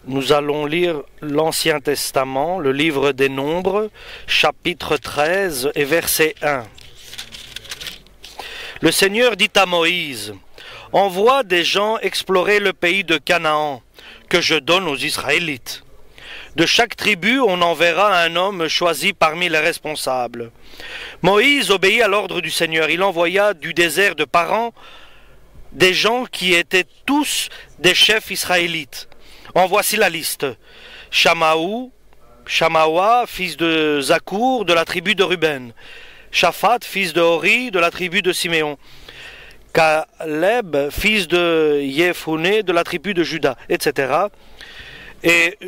Nous allons lire l'Ancien Testament, le livre des Nombres, chapitre 13 et verset 1. Le Seigneur dit à Moïse, « Envoie des gens explorer le pays de Canaan, que je donne aux Israélites. De chaque tribu, on enverra un homme choisi parmi les responsables. » Moïse obéit à l'ordre du Seigneur. Il envoya du désert de Paran des gens qui étaient tous des chefs israélites. En voici la liste. Shamaoua, fils de Zakour, de la tribu de Ruben. Shaphat, fils de Hori, de la tribu de Siméon. Caleb, fils de Yefouné, de la tribu de Juda, etc. Et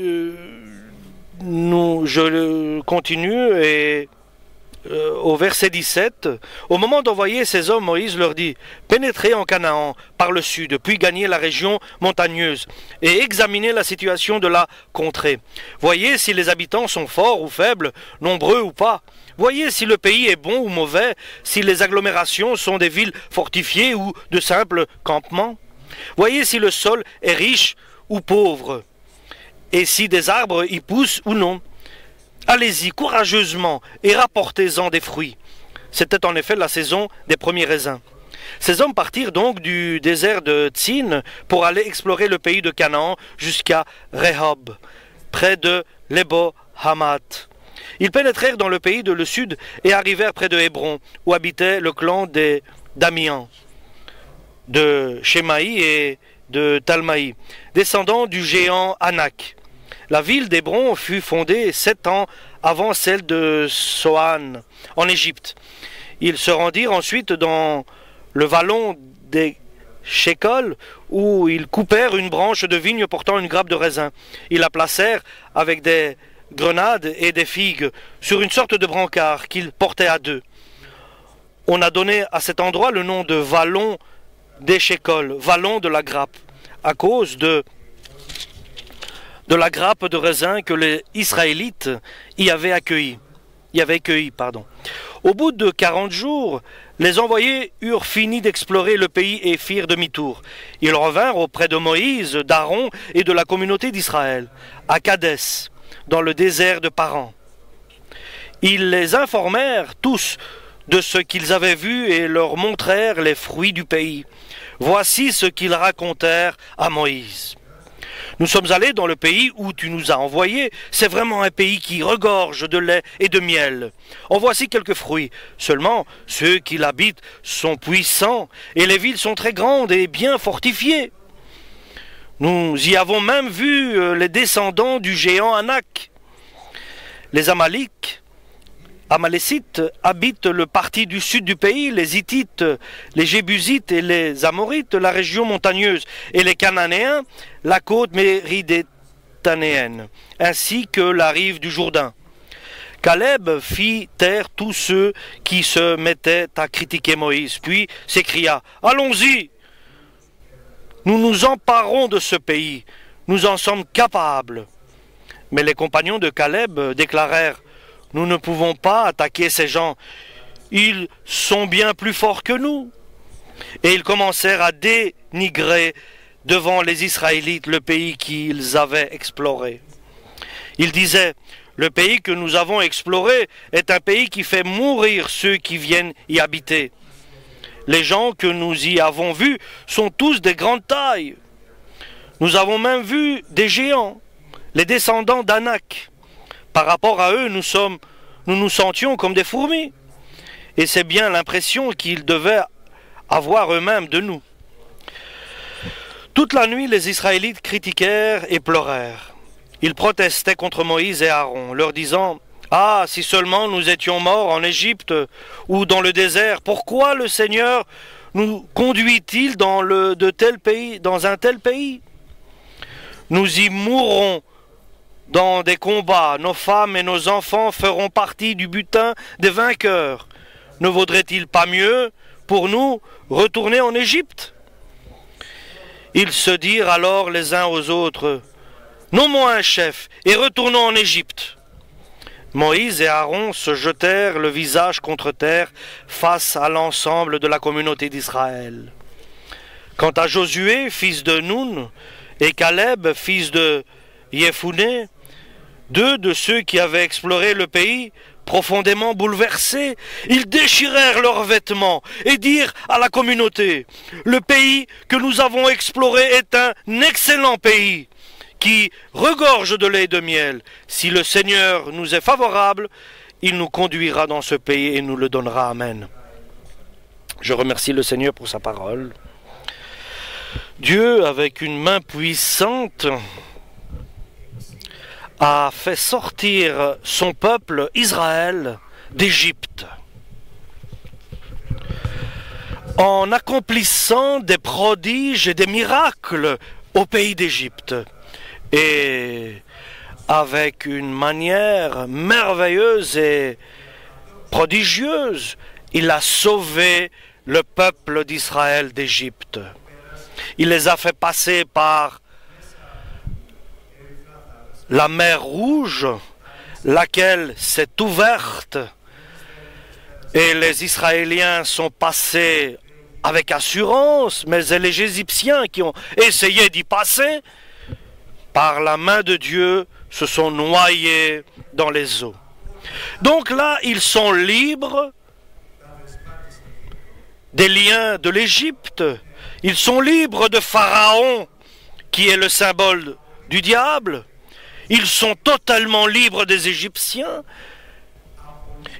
je continue et au verset 17, au moment d'envoyer ces hommes, Moïse leur dit, « Pénétrez en Canaan par le sud, puis gagnez la région montagneuse, et examinez la situation de la contrée. Voyez si les habitants sont forts ou faibles, nombreux ou pas. Voyez si le pays est bon ou mauvais, si les agglomérations sont des villes fortifiées ou de simples campements. Voyez si le sol est riche ou pauvre, et si des arbres y poussent ou non. Allez-y courageusement et rapportez-en des fruits. » C'était en effet la saison des premiers raisins. Ces hommes partirent donc du désert de Tsin pour aller explorer le pays de Canaan jusqu'à Rehob, près de Lebo-Hamath. Ils pénétrèrent dans le pays de le sud et arrivèrent près de Hébron, où habitait le clan des Damiens, de Shemaï et de Talmaï, descendants du géant Anak. La ville d'Hébron fut fondée 7 ans avant celle de Soan, en Égypte. Ils se rendirent ensuite dans le vallon des Shekol, où ils coupèrent une branche de vigne portant une grappe de raisin. Ils la placèrent avec des grenades et des figues sur une sorte de brancard qu'ils portaient à deux. On a donné à cet endroit le nom de vallon des Shekol, vallon de la grappe, à cause de la grappe de raisin que les Israélites y avaient accueillie. Au bout de 40 jours, les envoyés eurent fini d'explorer le pays et firent demi-tour. Ils revinrent auprès de Moïse, d'Aaron et de la communauté d'Israël, à Kadès, dans le désert de Paran. Ils les informèrent tous de ce qu'ils avaient vu et leur montrèrent les fruits du pays. Voici ce qu'ils racontèrent à Moïse. « Nous sommes allés dans le pays où tu nous as envoyés. C'est vraiment un pays qui regorge de lait et de miel. En voici quelques fruits. Seulement, ceux qui l'habitent sont puissants et les villes sont très grandes et bien fortifiées. Nous y avons même vu les descendants du géant Anak. Les Amalécites habitent le parti du sud du pays, les Hittites, les Jébusites et les Amorites, la région montagneuse, et les Cananéens, la côte mériditanéenne, ainsi que la rive du Jourdain. Caleb fit taire tous ceux qui se mettaient à critiquer Moïse, puis s'écria « Allons-y! Nous nous emparons de ce pays, nous en sommes capables. » Mais les compagnons de Caleb déclarèrent « Nous ne pouvons pas attaquer ces gens. Ils sont bien plus forts que nous. » Et ils commencèrent à dénigrer devant les Israélites le pays qu'ils avaient exploré. Ils disaient, « Le pays que nous avons exploré est un pays qui fait mourir ceux qui viennent y habiter. Les gens que nous y avons vus sont tous de grande taille. Nous avons même vu des géants, les descendants d'Anak. Par rapport à eux, nous nous sentions comme des fourmis. Et c'est bien l'impression qu'ils devaient avoir eux-mêmes de nous. » Toute la nuit, les Israélites critiquèrent et pleurèrent. Ils protestaient contre Moïse et Aaron, leur disant « Ah, si seulement nous étions morts en Égypte ou dans le désert, pourquoi le Seigneur nous conduit-il dans un tel pays? Nous y mourrons dans des combats, nos femmes et nos enfants feront partie du butin des vainqueurs. Ne vaudrait-il pas mieux pour nous retourner en Égypte? » Ils se dirent alors les uns aux autres, « Nommons un chef et retournons en Égypte. » Moïse et Aaron se jetèrent le visage contre terre face à l'ensemble de la communauté d'Israël. Quant à Josué, fils de Nun, et Caleb, fils de Yefouné, deux de ceux qui avaient exploré le pays, profondément bouleversés, ils déchirèrent leurs vêtements et dirent à la communauté, « Le pays que nous avons exploré est un excellent pays qui regorge de lait et de miel. Si le Seigneur nous est favorable, il nous conduira dans ce pays et nous le donnera. Amen. » Je remercie le Seigneur pour sa parole. Dieu, avec une main puissante, a fait sortir son peuple Israël d'Égypte en accomplissant des prodiges et des miracles au pays d'Égypte. Et avec une manière merveilleuse et prodigieuse, il a sauvé le peuple d'Israël d'Égypte. Il les a fait passer par la mer Rouge, laquelle s'est ouverte, et les Israéliens sont passés avec assurance, mais c'est les Égyptiens qui ont essayé d'y passer, par la main de Dieu, se sont noyés dans les eaux. Donc là, ils sont libres des liens de l'Égypte. Ils sont libres de Pharaon, qui est le symbole du diable. Ils sont totalement libres des Égyptiens.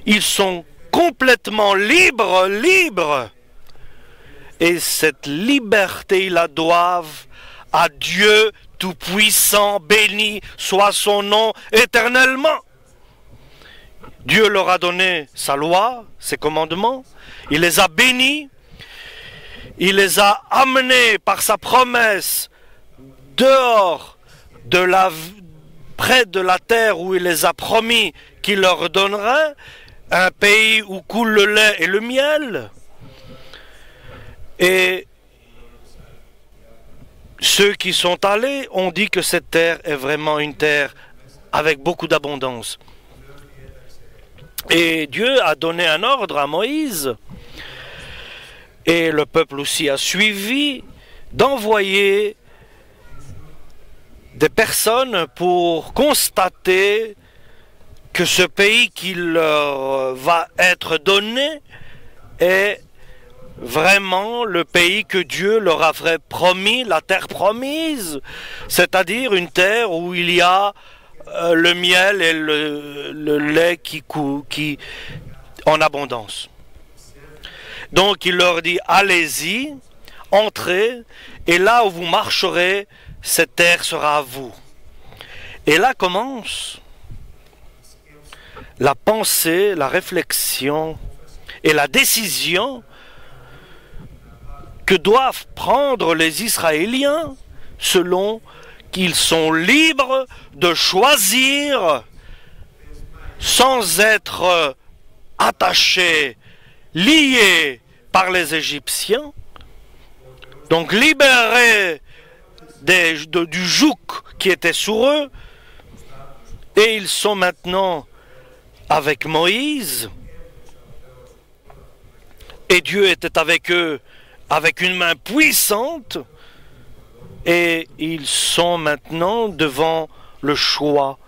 Ils sont complètement libres. Et cette liberté, ils la doivent à Dieu Tout-Puissant, béni soit son nom éternellement. Dieu leur a donné sa loi, ses commandements. Il les a bénis. Il les a amenés par sa promesse dehors près de la terre où il les a promis qu'il leur donnerait, un pays où coule le lait et le miel. Et ceux qui sont allés ont dit que cette terre est vraiment une terre avec beaucoup d'abondance. Et Dieu a donné un ordre à Moïse, et le peuple aussi a suivi, d'envoyer des personnes pour constater que ce pays qui leur va être donné est vraiment le pays que Dieu leur avait promis, la terre promise, c'est-à-dire une terre où il y a le miel et le lait qui en abondance. Donc il leur dit, allez-y, entrez, et là où vous marcherez, cette terre sera à vous. Et là commence la pensée, la réflexion et la décision que doivent prendre les Israéliens selon qu'ils sont libres de choisir sans être attachés, liés par les Égyptiens, donc libérés du joug qui était sur eux, et ils sont maintenant avec Moïse, et Dieu était avec eux avec une main puissante, et ils sont maintenant devant le choix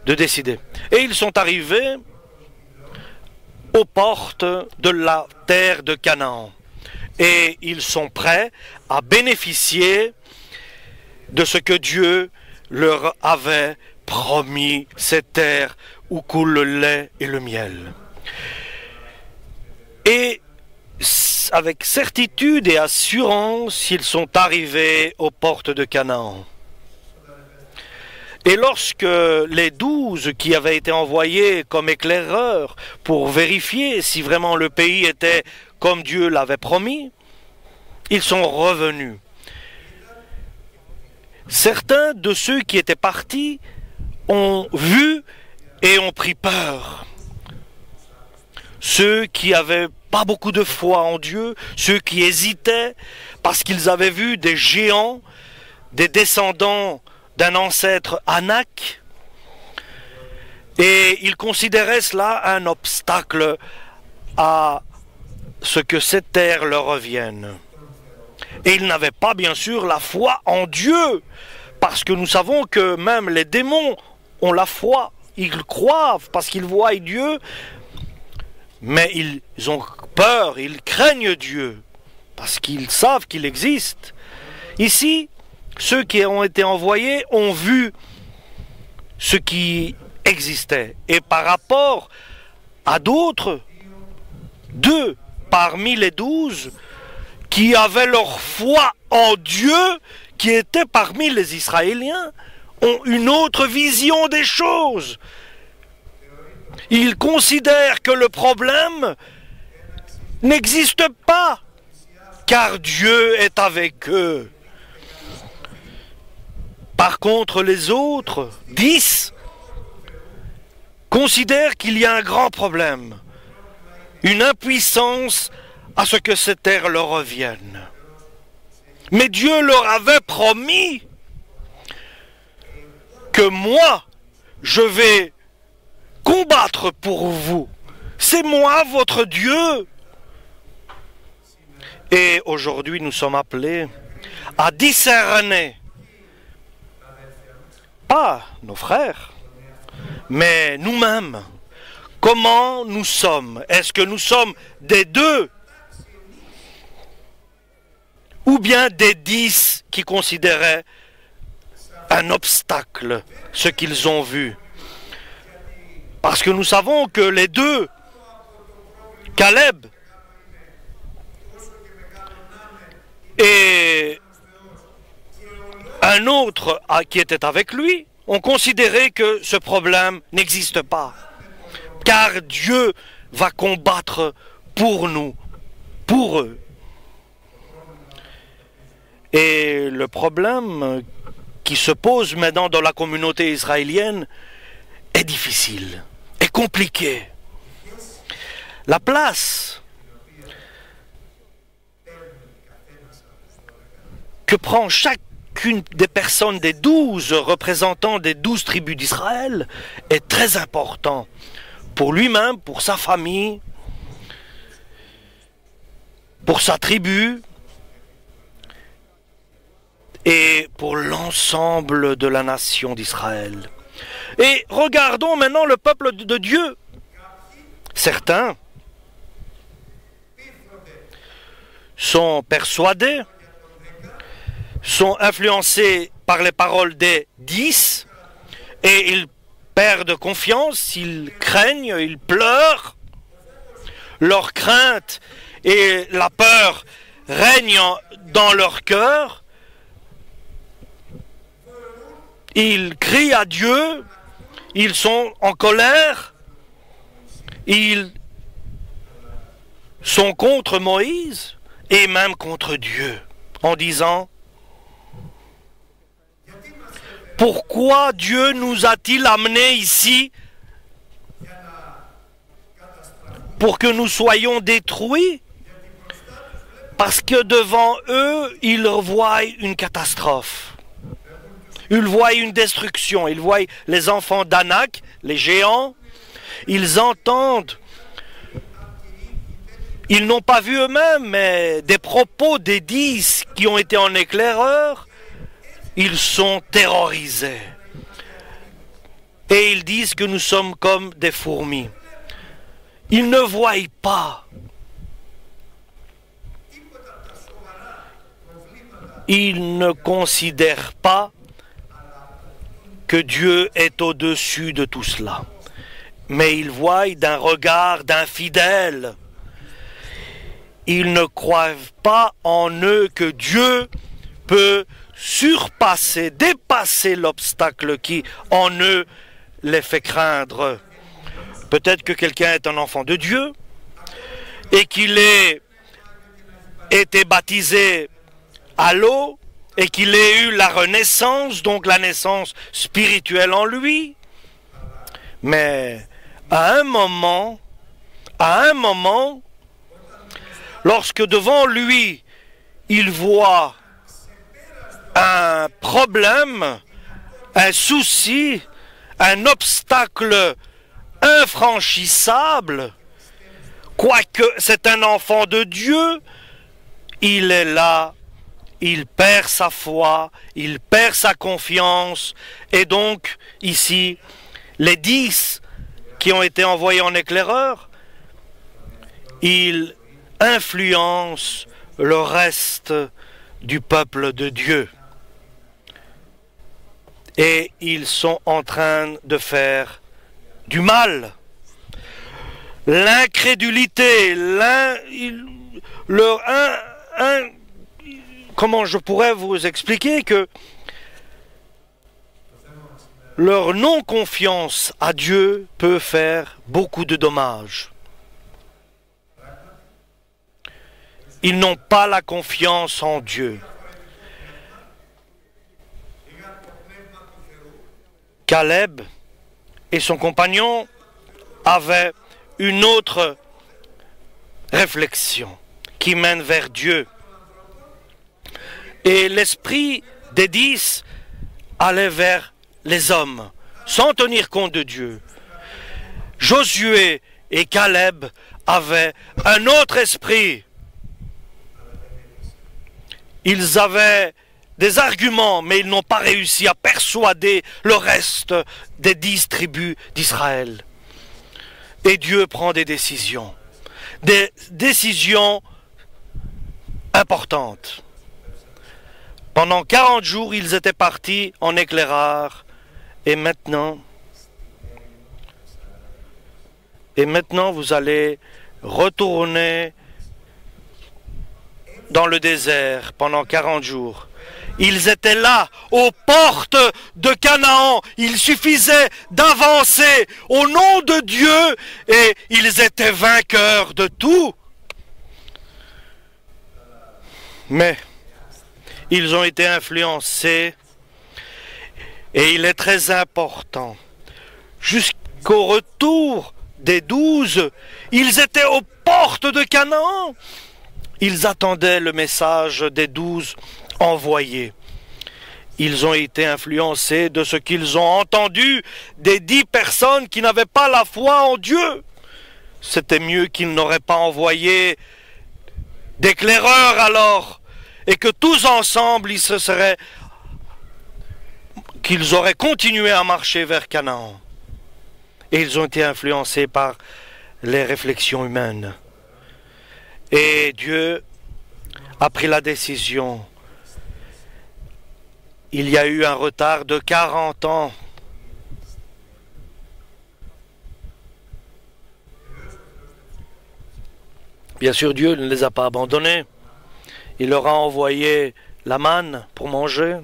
de décider. Et ils sont arrivés aux portes de la terre de Canaan. Et ils sont prêts à bénéficier de ce que Dieu leur avait promis, cette terre où coule le lait et le miel. Et avec certitude et assurance, ils sont arrivés aux portes de Canaan. Et lorsque les 12 qui avaient été envoyés comme éclaireurs pour vérifier si vraiment le pays était comme Dieu l'avait promis, ils sont revenus. Certains de ceux qui étaient partis ont vu et ont pris peur. Ceux qui avaient pas beaucoup de foi en Dieu, ceux qui hésitaient parce qu'ils avaient vu des géants, des descendants d'un ancêtre Anak, et ils considéraient cela un obstacle à ce que cette terre leur revienne. Et ils n'avaient pas bien sûr la foi en Dieu, Parce que nous savons que même les démons ont la foi. Ils croient parce qu'ils voient Dieu, mais ils ont peur, ils craignent Dieu, parce qu'ils savent qu'il existe. Ici, ceux qui ont été envoyés ont vu ce qui existait. Et par rapport à d'autres, 2 parmi les 12 qui avaient leur foi en Dieu, qui étaient parmi les Israéliens, ont une autre vision des choses. Ils considèrent que le problème n'existe pas, car Dieu est avec eux. Par contre, les autres, 10, considèrent qu'il y a un grand problème, une impuissance à ce que cette terre leur revienne. Mais Dieu leur avait promis que moi, je vais combattre pour vous. C'est moi votre Dieu. Et aujourd'hui, nous sommes appelés à discerner, pas nos frères, mais nous-mêmes. Comment nous sommes? Est-ce que nous sommes des 2 ou bien des 10 qui considéraient un obstacle ce qu'ils ont vu? Parce que nous savons que les 2, Caleb et un autre qui était avec lui, ont considéré que ce problème n'existe pas. Car Dieu va combattre pour nous, pour eux. Et le problème qui se pose maintenant dans la communauté israélienne est difficile, est compliqué. La place que prend chacune des personnes des 12 représentants des 12 tribus d'Israël est très important pour lui-même, pour sa famille, pour sa tribu et pour l'ensemble de la nation d'Israël. Et regardons maintenant le peuple de Dieu. Certains sont persuadés, sont influencés par les paroles des 10 et ils perdent confiance, ils craignent, ils pleurent. Leur crainte et la peur règnent dans leur cœur. Ils crient à Dieu, ils sont en colère, ils sont contre Moïse et même contre Dieu, en disant: pourquoi Dieu nous a-t-il amenés ici pour que nous soyons détruits? Parce que devant eux, ils voient une catastrophe. Ils voient une destruction. Ils voient les enfants d'Anak, les géants. Ils entendent. Ils n'ont pas vu eux-mêmes, mais des propos des 10 qui ont été en éclaireur. Ils sont terrorisés. Et ils disent que nous sommes comme des fourmis. Ils ne voient pas. Ils ne considèrent pas que Dieu est au-dessus de tout cela. Mais ils voient d'un regard d'infidèle. Ils ne croient pas en eux que Dieu peut surpasser, dépasser l'obstacle qui en eux les fait craindre. Peut-être que quelqu'un est un enfant de Dieu et qu'il ait été baptisé à l'eau et qu'il ait eu la renaissance, donc la naissance spirituelle en lui. Mais à un moment, lorsque devant lui, il voit un problème, un souci, un obstacle infranchissable, quoique c'est un enfant de Dieu, il est là, il perd sa foi, il perd sa confiance, et donc, ici, les 10 qui ont été envoyés en éclaireur, ils influencent le reste du peuple de Dieu. Et ils sont en train de faire du mal. L'incrédulité, comment je pourrais vous expliquer que leur non-confiance à Dieu peut faire beaucoup de dommages. Ils n'ont pas la confiance en Dieu. Caleb et son compagnon avaient une autre réflexion qui mène vers Dieu. Et l'esprit des 10 allait vers les hommes, sans tenir compte de Dieu. Josué et Caleb avaient un autre esprit. Ils avaient des arguments, mais ils n'ont pas réussi à persuader le reste des 10 tribus d'Israël. Et Dieu prend des décisions importantes. Pendant 40 jours, ils étaient partis en éclaireur, et maintenant, vous allez retourner dans le désert pendant 40 jours. Ils étaient là, aux portes de Canaan. Il suffisait d'avancer au nom de Dieu et ils étaient vainqueurs de tout. Mais ils ont été influencés et il est très important. Jusqu'au retour des 12, ils étaient aux portes de Canaan. Ils attendaient le message des 12 envoyés. Ils ont été influencés de ce qu'ils ont entendu des 10 personnes qui n'avaient pas la foi en Dieu. C'était mieux qu'ils n'auraient pas envoyé d'éclaireurs alors, et que tous ensemble qu'ils auraient continué à marcher vers Canaan. Et ils ont été influencés par les réflexions humaines. Et Dieu a pris la décision. Il y a eu un retard de 40 ans. Bien sûr, Dieu ne les a pas abandonnés. Il leur a envoyé la manne pour manger.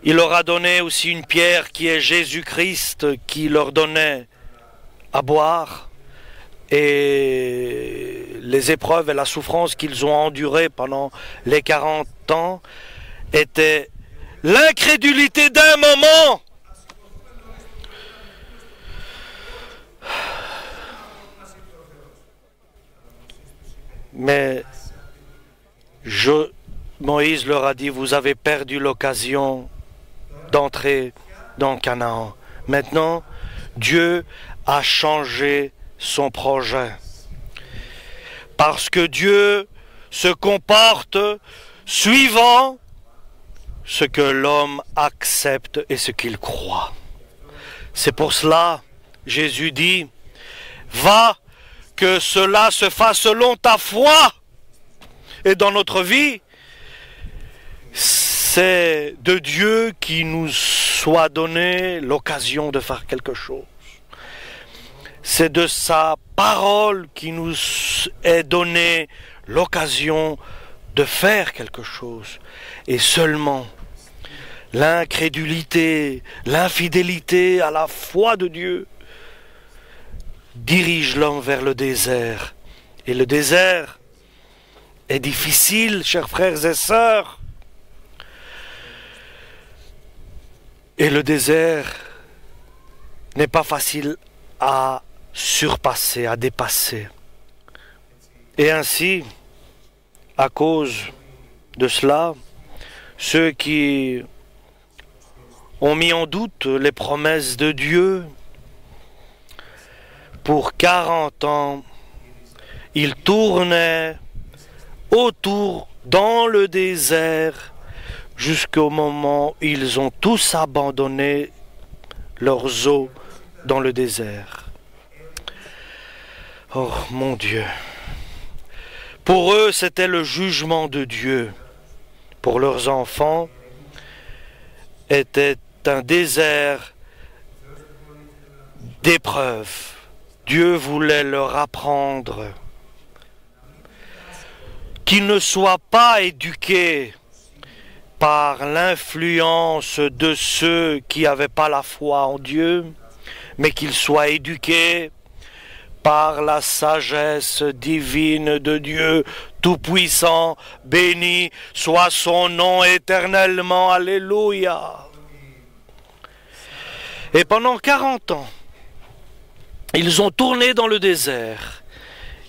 Il leur a donné aussi une pierre qui est Jésus-Christ, qui leur donnait à boire. Et les épreuves et la souffrance qu'ils ont endurées pendant les 40 ans étaient l'incrédulité d'un moment. Mais Moïse leur a dit, vous avez perdu l'occasion d'entrer dans Canaan. Maintenant, Dieu a changé son projet. Parce que Dieu se comporte suivant ce que l'homme accepte et ce qu'il croit. C'est pour cela, Jésus dit, va, que cela se fasse selon ta foi. Et dans notre vie, c'est de Dieu qui nous soit donné l'occasion de faire quelque chose. C'est de sa parole qui nous est donné l'occasion de faire quelque chose. Et seulement l'incrédulité, l'infidélité à la foi de Dieu dirige l'homme vers le désert. Et le désert est difficile, chers frères et sœurs. Et le désert n'est pas facile à surpasser, à dépasser. Et ainsi, à cause de cela, ceux qui ont mis en doute les promesses de Dieu, pour 40 ans, ils tournaient autour dans le désert jusqu'au moment où ils ont tous abandonné leurs eaux dans le désert. Oh mon Dieu! Pour eux, c'était le jugement de Dieu. Pour leurs enfants, était un désert d'épreuves. Dieu voulait leur apprendre qu'ils ne soient pas éduqués par l'influence de ceux qui n'avaient pas la foi en Dieu, mais qu'ils soient éduqués par la sagesse divine de Dieu Tout-Puissant, béni soit son nom éternellement, alléluia. Et pendant 40 ans, ils ont tourné dans le désert,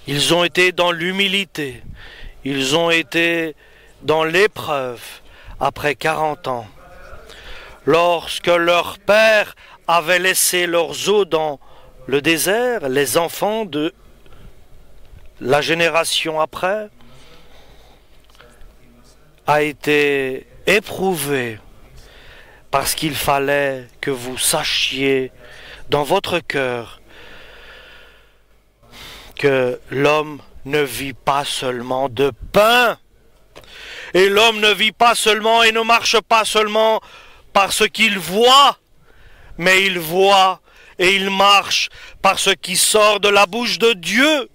ils ont été dans l'humilité, ils ont été dans l'épreuve après 40 ans. Lorsque leur père avait laissé leurs eaux dans le désert, les enfants de la génération après a été éprouvé parce qu'il fallait que vous sachiez dans votre cœur que l'homme ne vit pas seulement de pain, et l'homme ne vit pas seulement et ne marche pas seulement par ce qu'il voit, mais il voit et il marche par ce qui sort de la bouche de Dieu.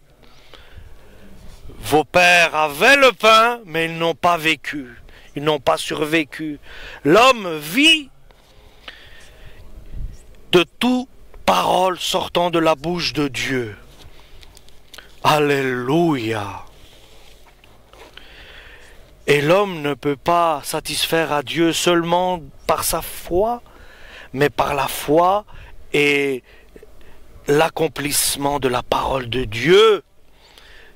Vos pères avaient le pain, mais ils n'ont pas vécu, ils n'ont pas survécu. L'homme vit de toute parole sortant de la bouche de Dieu. Alléluia. Et l'homme ne peut pas satisfaire à Dieu seulement par sa foi, mais par la foi et l'accomplissement de la parole de Dieu.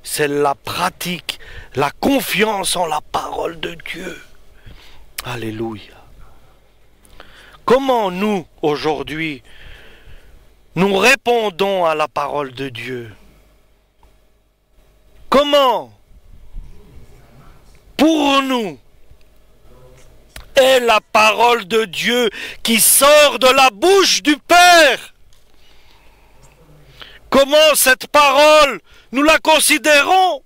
C'est la pratique, la confiance en la parole de Dieu. Alléluia. Comment nous, aujourd'hui, nous répondons à la parole de Dieu? Comment, pour nous, est la parole de Dieu qui sort de la bouche du Père? Comment cette parole, nous la considérons?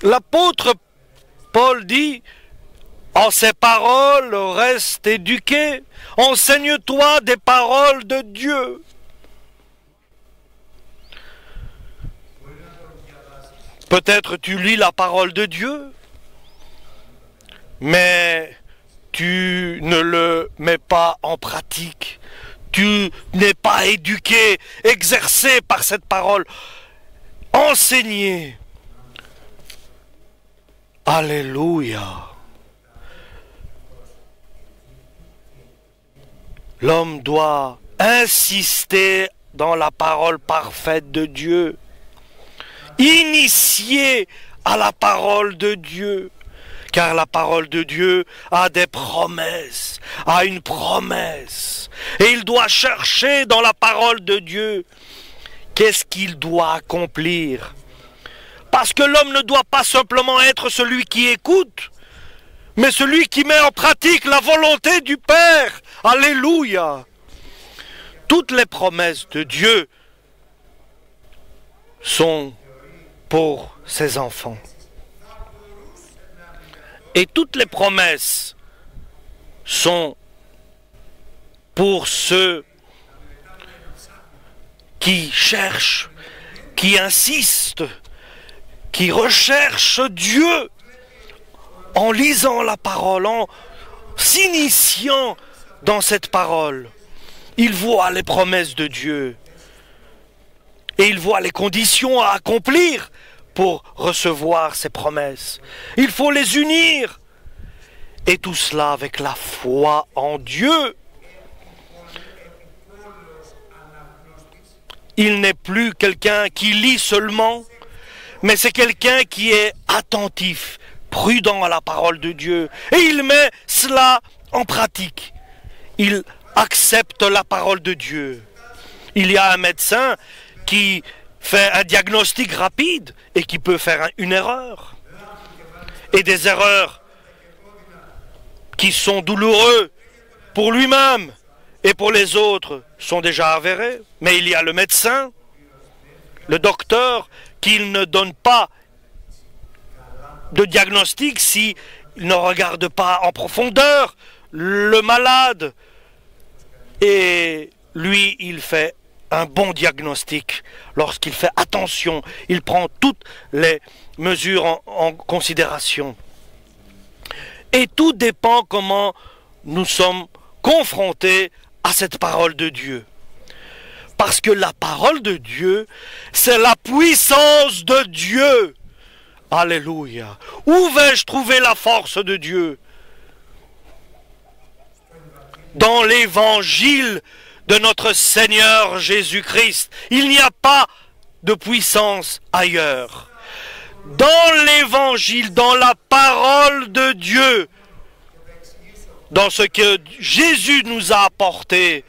L'apôtre Paul dit, en ces paroles, reste éduqué, enseigne-toi des paroles de Dieu. Peut-être tu lis la parole de Dieu, mais tu ne le mets pas en pratique. Tu n'es pas éduqué, exercé par cette parole, enseigné. Alléluia. L'homme doit insister dans la parole parfaite de Dieu, initié à la parole de Dieu, car la parole de Dieu a des promesses, a une promesse, et il doit chercher dans la parole de Dieu qu'est-ce qu'il doit accomplir. Parce que l'homme ne doit pas simplement être celui qui écoute, mais celui qui met en pratique la volonté du Père. Alléluia. Toutes les promesses de Dieu sont pour ses enfants. Et toutes les promesses sont pour ceux qui cherchent, qui insistent, qui recherchent Dieu en lisant la parole, en s'initiant dans cette parole. Ils voient les promesses de Dieu et ils voient les conditions à accomplir pour recevoir ces promesses. Il faut les unir. Et tout cela avec la foi en Dieu. Il n'est plus quelqu'un qui lit seulement, mais c'est quelqu'un qui est attentif, prudent à la parole de Dieu. Et il met cela en pratique. Il accepte la parole de Dieu. Il y a un médecin qui fait un diagnostic rapide et qui peut faire une erreur. et des erreurs qui sont douloureux pour lui-même et pour les autres sont déjà avérées. Mais il y a le médecin, le docteur, qui ne donne pas de diagnostic s'il ne regarde pas en profondeur le malade. Et lui, il fait un bon diagnostic lorsqu'il fait attention, il prend toutes les mesures en considération. Et tout dépend comment nous sommes confrontés à cette parole de Dieu. Parce que la parole de Dieu, c'est la puissance de Dieu. Alléluia. Où vais-je trouver la force de Dieu? Dans l'évangile de notre Seigneur Jésus-Christ. Il n'y a pas de puissance ailleurs. Dans l'évangile, dans la parole de Dieu, dans ce que Jésus nous a apporté,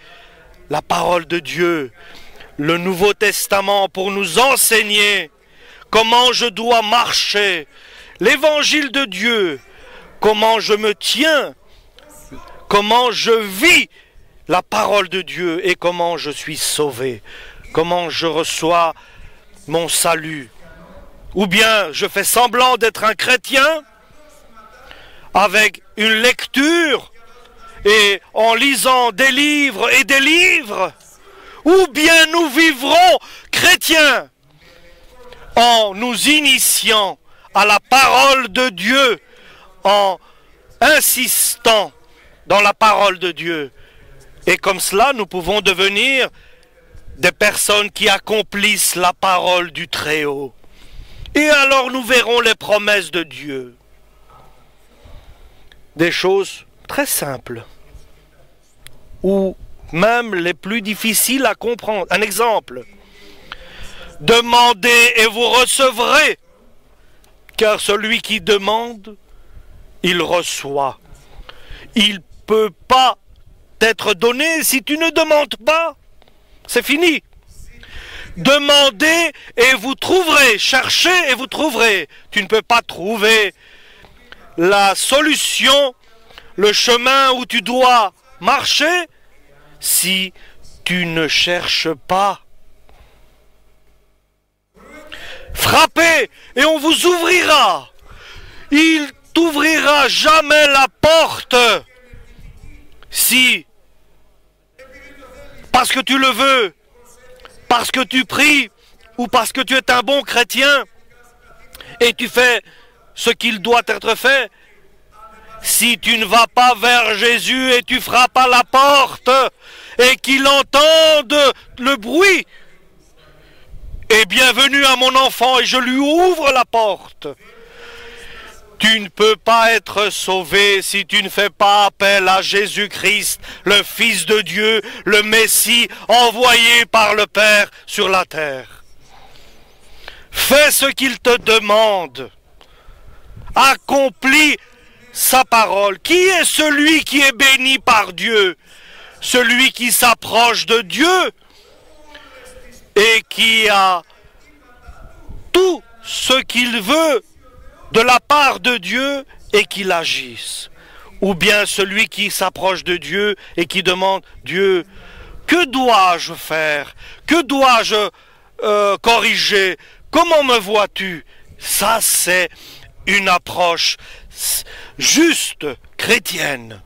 la parole de Dieu, le Nouveau Testament pour nous enseigner comment je dois marcher, l'évangile de Dieu, comment je me tiens, comment je vis la parole de Dieu et comment je suis sauvé, comment je reçois mon salut. Ou bien je fais semblant d'être un chrétien avec une lecture et en lisant des livres et des livres, ou bien nous vivrons chrétiens en nous initiant à la parole de Dieu, en insistant dans la parole de Dieu. Et comme cela, nous pouvons devenir des personnes qui accomplissent la parole du Très-Haut. Et alors nous verrons les promesses de Dieu. Des choses très simples, ou même les plus difficiles à comprendre. Un exemple. Demandez et vous recevrez, car celui qui demande, il reçoit. Il ne peut pas t'être donné si tu ne demandes pas. C'est fini. Demandez et vous trouverez. Cherchez et vous trouverez. Tu ne peux pas trouver la solution, le chemin où tu dois marcher si tu ne cherches pas. Frappez et on vous ouvrira. Il t'ouvrira jamais la porte si, parce que tu le veux, parce que tu pries ou parce que tu es un bon chrétien et tu fais ce qu'il doit être fait. Si tu ne vas pas vers Jésus et tu frappes à la porte et qu'il entende le bruit, et bienvenue à mon enfant et je lui ouvre la porte. Tu ne peux pas être sauvé si tu ne fais pas appel à Jésus-Christ, le Fils de Dieu, le Messie envoyé par le Père sur la terre. Fais ce qu'il te demande. Accomplis sa parole. Qui est celui qui est béni par Dieu? Celui qui s'approche de Dieu et qui a tout ce qu'il veut de la part de Dieu et qu'il agisse. Ou bien celui qui s'approche de Dieu et qui demande, Dieu, que dois-je faire? Que dois-je corriger? Comment me vois-tu? Ça, c'est une approche juste chrétienne.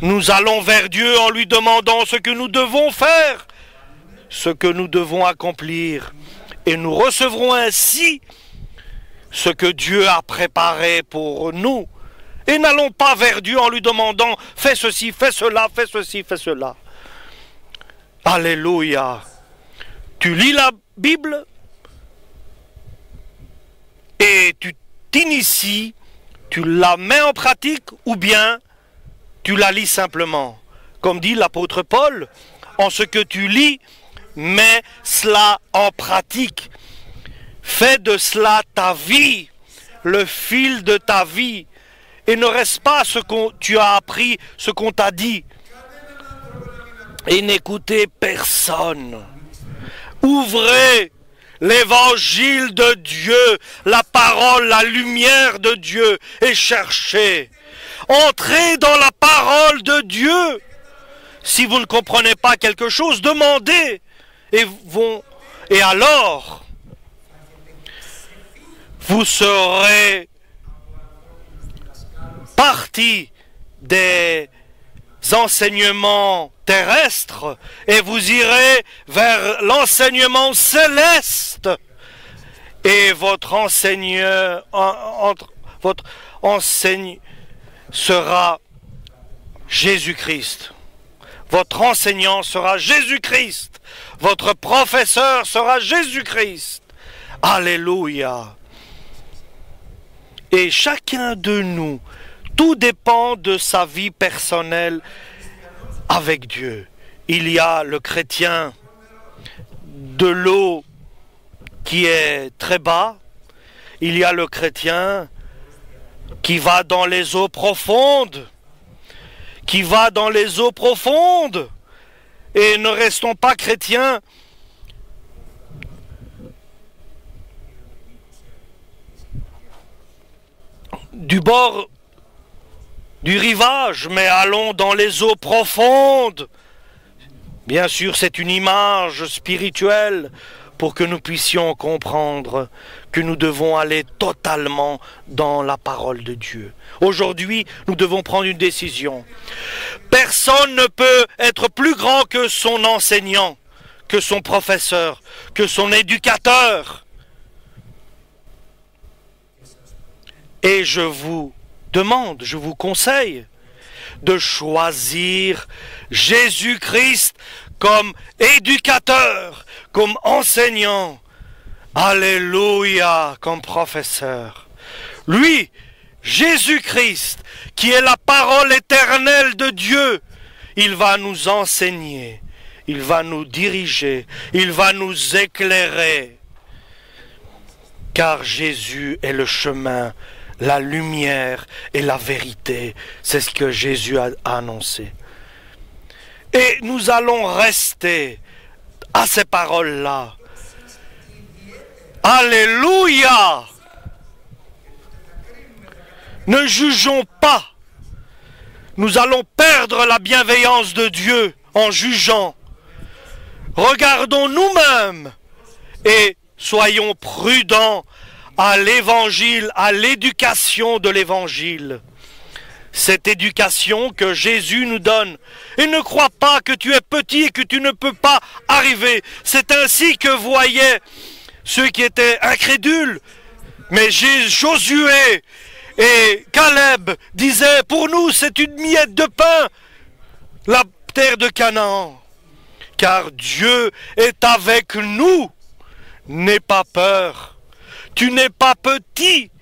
Nous allons vers Dieu en lui demandant ce que nous devons faire, ce que nous devons accomplir, et nous recevrons ainsi ce que Dieu a préparé pour nous. Et n'allons pas vers Dieu en lui demandant « fais ceci, fais cela, fais ceci, fais cela ». Alléluia. Tu lis la Bible et tu t'inities, tu la mets en pratique ou bien tu la lis simplement. Comme dit l'apôtre Paul, en ce que tu lis, mets cela en pratique. Fais de cela ta vie, le fil de ta vie. Et ne reste pas ce que tu as appris, ce qu'on t'a dit. Et n'écoutez personne. Ouvrez l'évangile de Dieu, la parole, la lumière de Dieu, et cherchez. Entrez dans la parole de Dieu. Si vous ne comprenez pas quelque chose, demandez. Et alors, vous serez parti des enseignements terrestres et vous irez vers l'enseignement céleste. Et votre enseignant sera Jésus-Christ. Votre enseignant sera Jésus-Christ. Votre professeur sera Jésus-Christ. Alléluia. Et chacun de nous, tout dépend de sa vie personnelle avec Dieu. Il y a le chrétien de l'eau qui est très bas. Il y a le chrétien qui va dans les eaux profondes. Qui va dans les eaux profondes. Et ne restons pas chrétiens du bord du rivage, mais allons dans les eaux profondes. Bien sûr, c'est une image spirituelle pour que nous puissions comprendre que nous devons aller totalement dans la parole de Dieu. Aujourd'hui, nous devons prendre une décision. Personne ne peut être plus grand que son enseignant, que son professeur, que son éducateur. Et je vous demande, je vous conseille de choisir Jésus-Christ comme éducateur, comme enseignant, alléluia, comme professeur. Lui, Jésus-Christ, qui est la parole éternelle de Dieu, il va nous enseigner, il va nous diriger, il va nous éclairer, car Jésus est le chemin, la lumière et la vérité. C'est ce que Jésus a annoncé. Et nous allons rester à ces paroles-là. Alléluia! Ne jugeons pas. Nous allons perdre la bienveillance de Dieu en jugeant. Regardons nous-mêmes et soyons prudents à l'évangile, à l'éducation de l'évangile. Cette éducation que Jésus nous donne. Et ne crois pas que tu es petit et que tu ne peux pas arriver. C'est ainsi que voyaient ceux qui étaient incrédules. Mais Josué et Caleb disaient, pour nous c'est une miette de pain, la terre de Canaan. Car Dieu est avec nous. N'aie pas peur. Tu n'es pas petit,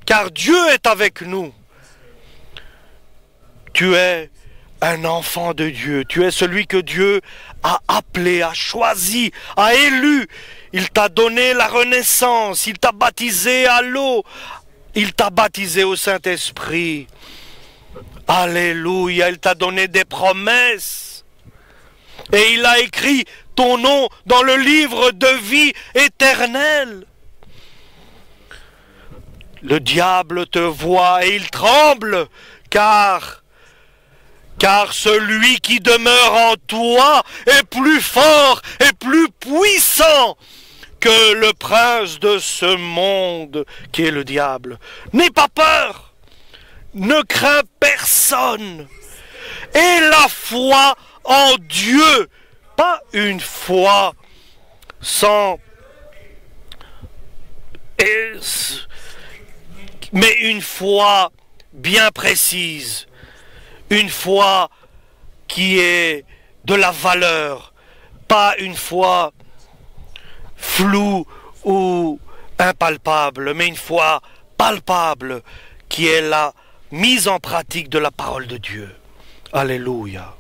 car Dieu est avec nous. Tu es un enfant de Dieu. Tu es celui que Dieu a appelé, a choisi, a élu. Il t'a donné la renaissance. Il t'a baptisé à l'eau. Il t'a baptisé au Saint-Esprit. Alléluia. Il t'a donné des promesses. Et il a écrit ton nom dans le livre de vie éternelle. Le diable te voit et il tremble, car celui qui demeure en toi est plus fort et plus puissant que le prince de ce monde, qui est le diable. N'aie pas peur, ne crains personne. Et la foi en Dieu, pas une foi sans... mais une foi bien précise, une foi qui est de la valeur, pas une foi floue ou impalpable, mais une foi palpable qui est la mise en pratique de la parole de Dieu. Alléluia.